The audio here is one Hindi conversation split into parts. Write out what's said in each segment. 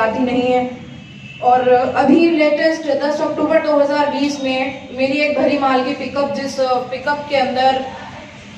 याद ही नहीं है। और अभी लेटेस्ट 10 अक्टूबर 2020 में मेरी एक भरी माल की पिकअप, जिस पिकअप के अंदर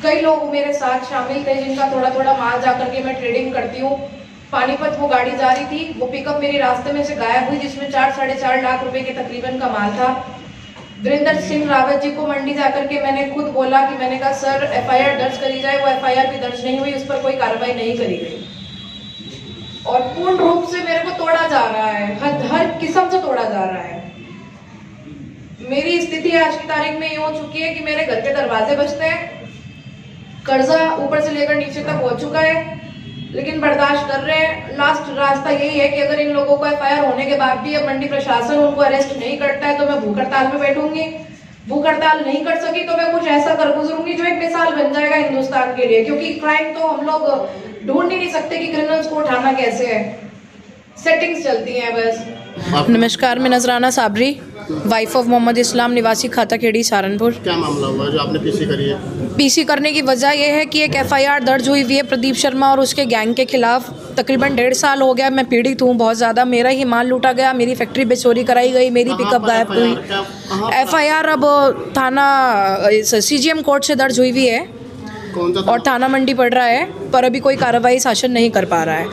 कई लोग मेरे साथ शामिल थे जिनका थोड़ा थोड़ा माल जाकर के मैं ट्रेडिंग करती हूँ, पानीपत वो गाड़ी जा रही थी। वो पिकअप मेरी रास्ते में से गायब हुई, जिसमें 4-4.5 लाख रुपए के तकरीबन का माल था। वीरेंद्र सिंह रावत जी को मंडी जाकर के मैंने खुद बोला कि मैंने कहा सर FIR दर्ज करी जाए। वो FIR भी दर्ज नहीं हुई, उस पर कोई कार्रवाई नहीं करी गई और पूर्ण रूप से मेरे को तोड़ा जा रहा है, हर किस्म से तोड़ा जा रहा है। मेरी स्थिति आज की तारीख में ये हो चुकी है कि मेरे घर के दरवाजे बजते हैं, कर्जा ऊपर से लेकर नीचे तक हो चुका है, लेकिन बर्दाश्त कर रहे हैं। लास्ट रास्ता यही है कि अगर इन लोगों को FIR होने के बाद भी अब मंडी प्रशासन उनको अरेस्ट नहीं करता है तो मैं भूख हड़ताल में बैठूंगी। भूख हड़ताल नहीं कर सकी तो मैं कुछ ऐसा कर गुजरूंगी जो एक मिसाल बन जाएगा हिंदुस्तान के लिए, क्योंकि क्राइम तो हम लोग ढूंढ ही नहीं सकते कि क्रिमिनल्स को उठाना कैसे है, सेटिंग्स चलती हैं बस। नमस्कार, मैं नजराना साबरी, वाइफ ऑफ मोहम्मद इस्लाम, निवासी खाता खेड़ी, सहारनपुर। क्या मामला हुआ जो आपने पीसी करी है? पीसी करने की वजह यह है कि एक FIR दर्ज हुई हुई है प्रदीप शर्मा और उसके गैंग के खिलाफ। तकरीबन 1.5 साल हो गया मैं पीड़ित हूँ बहुत ज़्यादा। मेरा ही माल लूटा गया, मेरी फैक्ट्री पे चोरी कराई गई, मेरी पिकअप गायब हुई। FIR अब थाना CGM कोर्ट से दर्ज हुई हुई है और थाना मंडी पड़ रहा है, पर अभी कोई कार्रवाई शासन नहीं कर पा रहा है।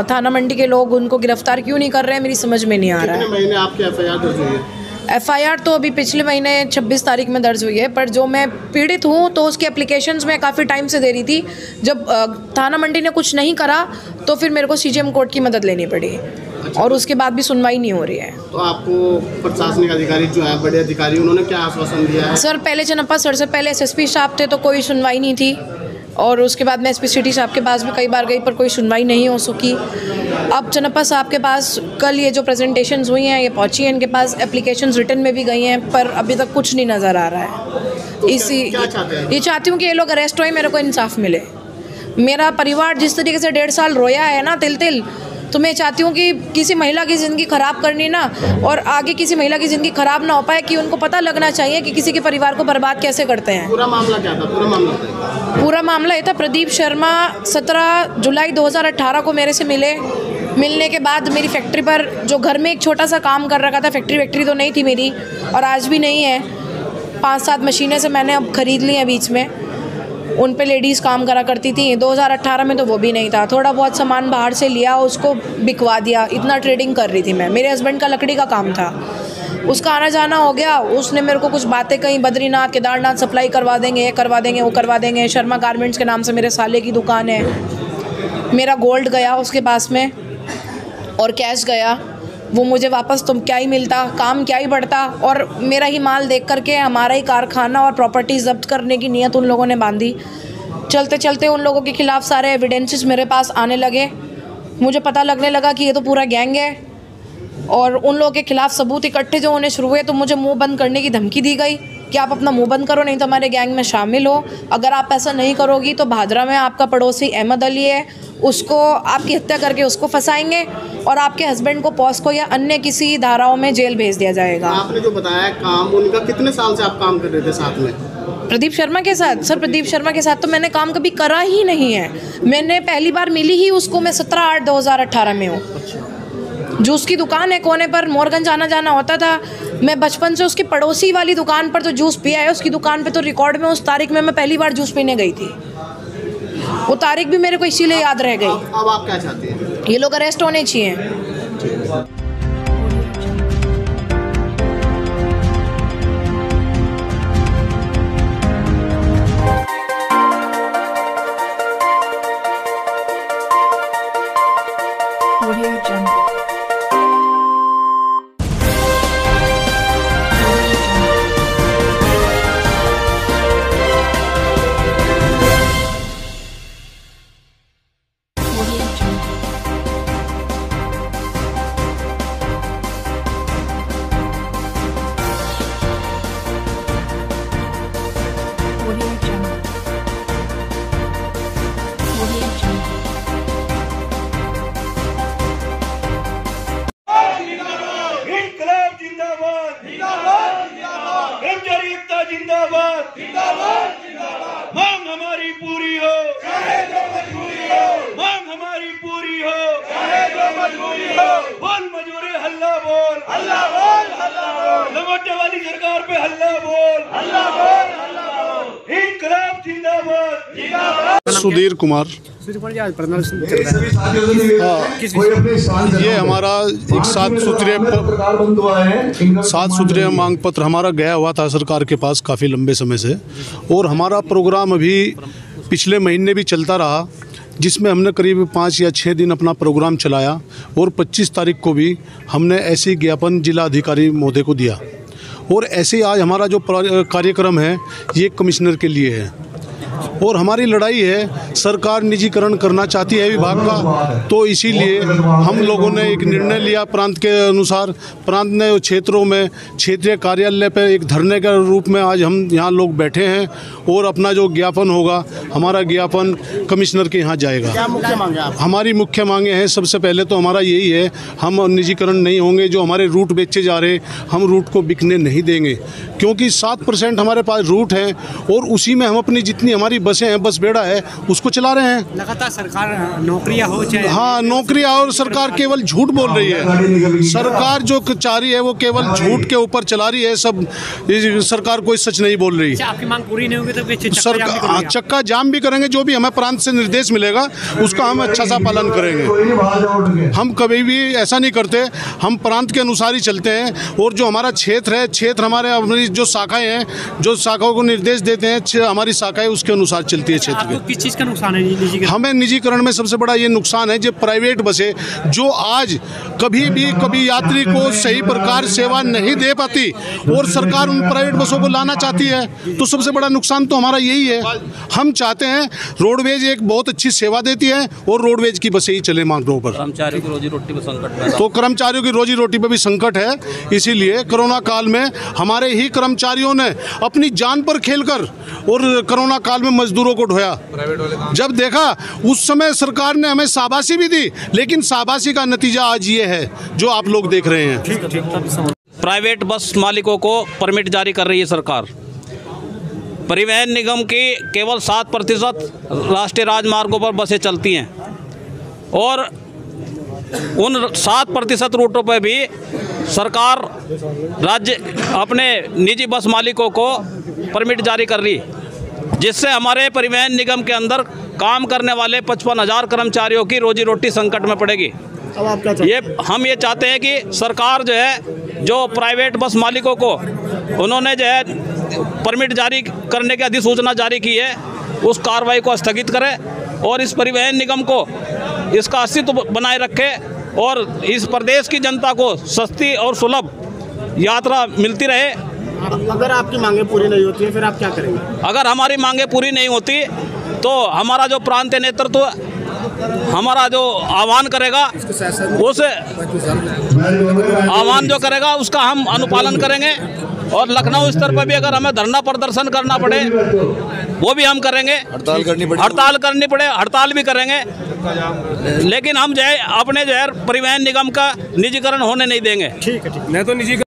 थाना मंडी के लोग उनको गिरफ्तार क्यों नहीं कर रहे हैं, मेरी समझ में नहीं आ रहा है। कितने महीने आपकी FIR दर्ज हुई है? FIR तो अभी पिछले महीने 26 तारीख में दर्ज हुई है, पर जो मैं पीड़ित हूँ तो उसके एप्लीकेशंस में काफ़ी टाइम से दे रही थी। जब थाना मंडी ने कुछ नहीं करा तो फिर मेरे को CGM कोर्ट की मदद लेनी पड़ी और उसके बाद भी सुनवाई नहीं हो रही है। तो आपको प्रशासनिक अधिकारी जो है, बड़े अधिकारी, उन्होंने क्या आश्वासन दिया है? सर पहले चनप्पा सर से पहले SSP साहब थे तो कोई सुनवाई नहीं थी, और उसके बाद मैं SP सिटी साहब के पास भी कई बार गई पर कोई सुनवाई नहीं हो सकी। अब चनप्पा साहब के पास कल ये जो प्रेजेंटेशंस हुई हैं ये पहुंची हैं इनके पास, एप्लीकेशंस रिटर्न में भी गई हैं, पर अभी तक कुछ नहीं नज़र आ रहा है। तो ये चाहती हूँ कि ये लोग अरेस्ट होए, मेरे को इंसाफ मिले। मेरा परिवार जिस तरीके से 1.5 साल रोया है ना तिल, तो मैं चाहती हूँ कि किसी महिला की ज़िंदगी ख़राब करनी ना, और आगे किसी महिला की ज़िंदगी ख़राब ना हो पाए, कि उनको पता लगना चाहिए कि किसी के परिवार को बर्बाद कैसे करते हैं। पूरा मामला क्या था? पूरा मामला ये था, प्रदीप शर्मा 17 जुलाई 2018 को मेरे से मिलने के बाद मेरी फैक्ट्री पर, जो घर में एक छोटा सा काम कर रखा था, फैक्ट्री तो नहीं थी मेरी और आज भी नहीं है, 5-7 मशीनें से मैंने अब ख़रीद ली हैं बीच में, उन पे लेडीज़ काम करा करती थी। 2018 में तो वो भी नहीं था, थोड़ा बहुत सामान बाहर से लिया, उसको बिकवा दिया, इतना ट्रेडिंग कर रही थी मैं। मेरे हस्बैंड का लकड़ी का काम था, उसका आना जाना हो गया। उसने मेरे को कुछ बातें कहीं, बद्रीनाथ केदारनाथ सप्लाई करवा देंगे, ये करवा देंगे, वो करवा देंगे। शर्मा गारमेंट्स के नाम से मेरे साले की दुकान है। मेरा गोल्ड गया उसके पास में और कैश गया, वो मुझे वापस तो क्या ही मिलता, काम क्या ही बढ़ता, और मेरा ही माल देख करके हमारा ही कारखाना और प्रॉपर्टी जब्त करने की नीयत उन लोगों ने बांधी। चलते चलते उन लोगों के खिलाफ सारे एविडेंसेस मेरे पास आने लगे। मुझे पता लगने लगा कि ये तो पूरा गैंग है, और उन लोगों के खिलाफ सबूत इकट्ठे जो होने शुरू हुए तो मुझे मुंह बंद करने की धमकी दी गई कि आप अपना मुंह बंद करो, नहीं तो हमारे गैंग में शामिल हो। अगर आप ऐसा नहीं करोगी तो भादरा में आपका पड़ोसी अहमद अली है, उसको आपकी हत्या करके उसको फंसाएंगे और आपके हस्बैंड को पॉस्को या अन्य किसी धाराओं में जेल भेज दिया जाएगा। आपने जो बताया काम, उनका कितने साल से आप काम कर रहे थे साथ में? प्रदीप शर्मा के साथ? सर प्रदीप शर्मा के साथ तो मैंने काम कभी करा ही नहीं है। मैंने पहली बार मिली ही उसको मैं 17/8/2018 में हूँ। जूस की दुकान है कोने पर, मोरगंज आना जाना होता था। मैं बचपन से उसकी पड़ोसी वाली दुकान पर जो जूस पिया है, उसकी दुकान पे तो रिकॉर्ड में उस तारीख में मैं पहली बार जूस पीने गई थी। वो तारीख भी मेरे को इसीलिए याद रह गई। अब आप क्या चाहते हैं? ये लोग अरेस्ट होने चाहिए। मांग हमारी पूरी हो, चाहे जो मजबूरी हो। मांग हमारी पूरी हो, चाहे जो मजबूरी हो। सुधीर कुमार। ये हमारा एक 7 सूत्रीय मांग पत्र हमारा गया हुआ था सरकार के पास काफ़ी लंबे समय से, और हमारा प्रोग्राम अभी पिछले महीने भी चलता रहा, जिसमें हमने करीब 5 या 6 दिन अपना प्रोग्राम चलाया, और 25 तारीख को भी हमने ऐसे ज्ञापन जिला अधिकारी महोदय को दिया। और ऐसे आज हमारा जो कार्यक्रम है ये कमिश्नर के लिए है, और हमारी लड़ाई है, सरकार निजीकरण करना चाहती है विभाग का, तो इसीलिए हम लोगों ने एक निर्णय लिया प्रांत के अनुसार। प्रांत ने क्षेत्रों में क्षेत्रीय कार्यालय पर एक धरने के रूप में आज हम यहाँ लोग बैठे हैं, और अपना जो ज्ञापन होगा, हमारा ज्ञापन कमिश्नर के यहाँ जाएगा। क्या मुख्य मांगे आप? हमारी मुख्य मांगे हैं, सबसे पहले तो हमारा यही है, हम निजीकरण नहीं होंगे। जो हमारे रूट बेचे जा रहे, हम रूट को बिकने नहीं देंगे, क्योंकि 7% हमारे पास रूट हैं, और उसी में हम अपनी जितनी हमारी बसें हैं, बस बेड़ा है, उसको चला रहे हैं। लगातार सरकार नौकरियां हो चाहे, हाँ नौकरियां, और सरकार केवल झूठ बोल रही है। सरकार जो चाह रही है वो केवल झूठ के ऊपर चला रही है, सब सरकार कोई सच नहीं बोल रही। आपकी मांग पूरी नहीं होगी तो चक्का जाम भी करेंगे। जो भी हमें प्रांत से निर्देश मिलेगा उसका हम अच्छा सा पालन करेंगे। हम कभी भी ऐसा नहीं करते, हम प्रांत के अनुसार ही चलते हैं, और जो हमारा क्षेत्र है, क्षेत्र हमारे अपनी जो शाखाएं हैं, जो शाखाओं को निर्देश देते हैं, हमारी शाखाएं उसके अनुसार चलती है क्षेत्र के। किस चीज़ का नुकसान है निजीकरण? हमें निजीकरण में सबसे बड़ा ये नुकसान है, जो प्राइवेट बसें जो आज कभी यात्री को सही प्रकार सेवा नहीं दे पाती, और सरकार उन प्राइवेट बसों को लाना चाहती है, तो सबसे बड़ा नुकसान तो हमारा यही है। हम चाहते हैं रोडवेज एक बहुत अच्छी सेवा देती है, और रोडवेज की बसें ही चले मार्गों पर। कर्मचारियों की रोजी रोटी में संकट है, तो कर्मचारियों की रोजी रोटी पर भी संकट है। इसीलिए कोरोना काल में हमारे ही कर्मचारियों ने अपनी जान पर खेलकर और कोरोना काल में मजदूरों को ढोया। जब देखा उस समय सरकार ने हमें शाबाशी भी दी, लेकिन शाबाशी का नतीजा आज ये है जो आप लोग देख रहे हैं। प्राइवेट बस मालिकों को परमिट जारी कर रही है सरकार। परिवहन निगम की केवल 7% राष्ट्रीय राजमार्गों पर बसें चलती हैं, और उन 7% रूटों पर भी सरकार राज्य अपने निजी बस मालिकों को परमिट जारी कर रही, जिससे हमारे परिवहन निगम के अंदर काम करने वाले 55,000 कर्मचारियों की रोजी रोटी संकट में पड़ेगी। अब आप क्या चाहते हैं? हम ये चाहते हैं कि सरकार जो है, जो प्राइवेट बस मालिकों को उन्होंने जो है परमिट जारी करने की अधिसूचना जारी की है, उस कार्रवाई को स्थगित करे, और इस परिवहन निगम को इसका अस्तित्व बनाए रखे, और इस प्रदेश की जनता को सस्ती और सुलभ यात्रा मिलती रहे। अगर आपकी मांगे पूरी नहीं होती है फिर आप क्या करेंगे? अगर हमारी मांगे पूरी नहीं होती तो हमारा जो प्रांतीय नेतृत्व हमारा जो आह्वान करेगा, उस आह्वान जो करेगा उसका हम अनुपालन करेंगे, और लखनऊ स्तर पर भी अगर हमें धरना प्रदर्शन करना पड़े वो भी हम करेंगे। हड़ताल करनी पड़े हड़ताल भी करेंगे, लेकिन हम जो है अपने जो है परिवहन निगम का निजीकरण होने नहीं देंगे। ठीक है, नहीं तो निजी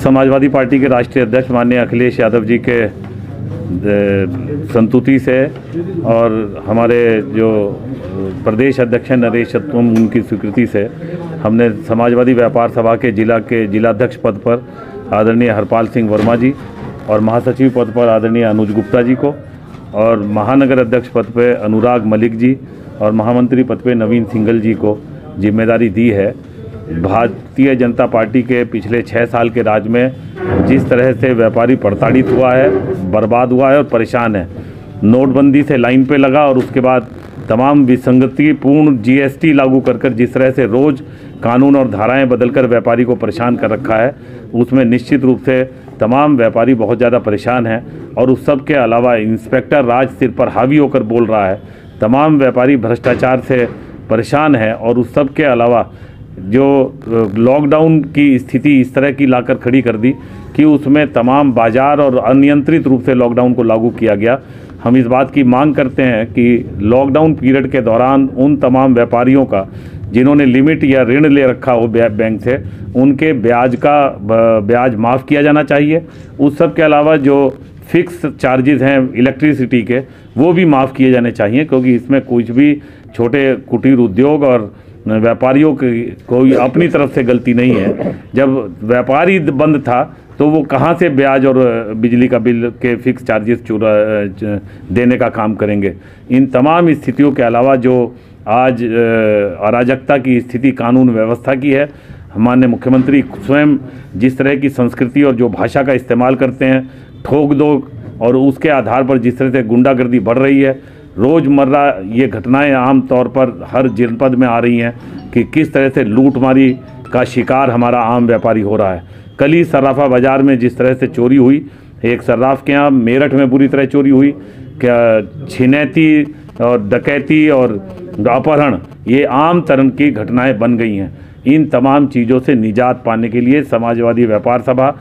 समाजवादी पार्टी के राष्ट्रीय अध्यक्ष माननीय अखिलेश यादव जी के संतुति से, और हमारे जो प्रदेश अध्यक्ष हैं नरेश चतुर्वेदी, उनकी स्वीकृति से हमने समाजवादी व्यापार सभा के जिलाध्यक्ष पद पर आदरणीय हरपाल सिंह वर्मा जी, और महासचिव पद पर आदरणीय अनुज गुप्ता जी को, और महानगर अध्यक्ष पद पर अनुराग मलिक जी, और महामंत्री पद पर नवीन सिंघल जी को जिम्मेदारी दी है। भारतीय जनता पार्टी के पिछले 6 साल के राज में जिस तरह से व्यापारी प्रताड़ित हुआ है, बर्बाद हुआ है और परेशान है, नोटबंदी से लाइन पे लगा, और उसके बाद तमाम विसंगतिपूर्ण जीएसटी लागू कर जिस तरह से रोज़ कानून और धाराएं बदलकर व्यापारी को परेशान कर रखा है, उसमें निश्चित रूप से तमाम व्यापारी बहुत ज़्यादा परेशान हैं। और उस सब के अलावा इंस्पेक्टर राज सिर पर हावी होकर बोल रहा है, तमाम व्यापारी भ्रष्टाचार से परेशान हैं। और उस सब के अलावा जो लॉकडाउन की स्थिति इस तरह की लाकर खड़ी कर दी कि उसमें तमाम बाजार और अनियंत्रित रूप से लॉकडाउन को लागू किया गया। हम इस बात की मांग करते हैं कि लॉकडाउन पीरियड के दौरान उन तमाम व्यापारियों का जिन्होंने लिमिट या ऋण ले रखा हो बैंक से, उनके ब्याज माफ़ किया जाना चाहिए। उस सब के अलावा जो फिक्स चार्जेस हैं इलेक्ट्रिसिटी के, वो भी माफ़ किए जाने चाहिए, क्योंकि इसमें कुछ भी छोटे कुटीर उद्योग और व्यापारियों की कोई अपनी तरफ से गलती नहीं है। जब व्यापारी बंद था तो वो कहाँ से ब्याज और बिजली का बिल के फिक्स चार्जेस देने का काम करेंगे। इन तमाम स्थितियों के अलावा जो आज अराजकता की स्थिति कानून व्यवस्था की है, हमारे मुख्यमंत्री स्वयं जिस तरह की संस्कृति और जो भाषा का इस्तेमाल करते हैं, ठोक दो, और उसके आधार पर जिस तरह से गुंडागर्दी बढ़ रही है, रोज़मर्रा ये घटनाएं आम तौर पर हर जनपद में आ रही हैं कि किस तरह से लूटमारी का शिकार हमारा आम व्यापारी हो रहा है। कल ही सर्राफा बाज़ार में जिस तरह से चोरी हुई, एक सर्राफ के यहाँ मेरठ में बुरी तरह चोरी हुई, क्या छिनैती और डकैती और अपहरण, ये आम तरह की घटनाएं बन गई हैं। इन तमाम चीज़ों से निजात पाने के लिए समाजवादी व्यापार सभा,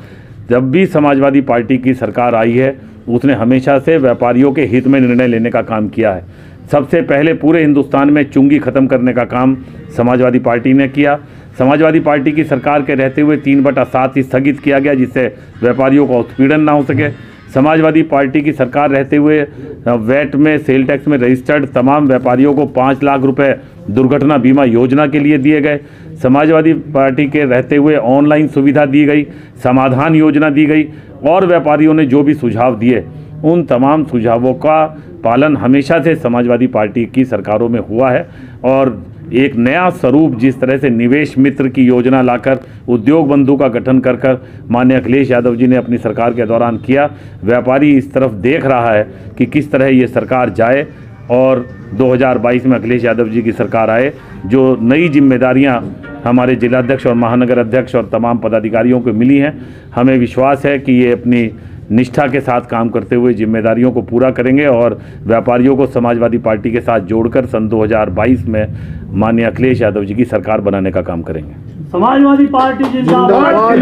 जब भी समाजवादी पार्टी की सरकार आई है, उसने हमेशा से व्यापारियों के हित में निर्णय लेने का काम किया है। सबसे पहले पूरे हिंदुस्तान में चुंगी ख़त्म करने का काम समाजवादी पार्टी ने किया। समाजवादी पार्टी की सरकार के रहते हुए 3/7 स्थगित किया गया, जिससे व्यापारियों का उत्पीड़न ना हो सके। समाजवादी पार्टी की सरकार रहते हुए वैट में, सेल टैक्स में रजिस्टर्ड तमाम व्यापारियों को 5 लाख रुपए दुर्घटना बीमा योजना के लिए दिए गए। समाजवादी पार्टी के रहते हुए ऑनलाइन सुविधा दी गई, समाधान योजना दी गई, और व्यापारियों ने जो भी सुझाव दिए, उन तमाम सुझावों का पालन हमेशा से समाजवादी पार्टी की सरकारों में हुआ है। और एक नया स्वरूप जिस तरह से निवेश मित्र की योजना लाकर उद्योग बंधु का गठन कर माननीय अखिलेश यादव जी ने अपनी सरकार के दौरान किया, व्यापारी इस तरफ देख रहा है कि किस तरह ये सरकार जाए और 2022 में अखिलेश यादव जी की सरकार आए। जो नई जिम्मेदारियां हमारे जिलाध्यक्ष और महानगर अध्यक्ष और तमाम पदाधिकारियों को मिली हैं, हमें विश्वास है कि ये अपनी निष्ठा के साथ काम करते हुए जिम्मेदारियों को पूरा करेंगे और व्यापारियों को समाजवादी पार्टी के साथ जोड़कर सन 2022 में माननीय अखिलेश यादव जी की सरकार बनाने का काम करेंगे। समाजवादी पार्टी जिंदाबाद।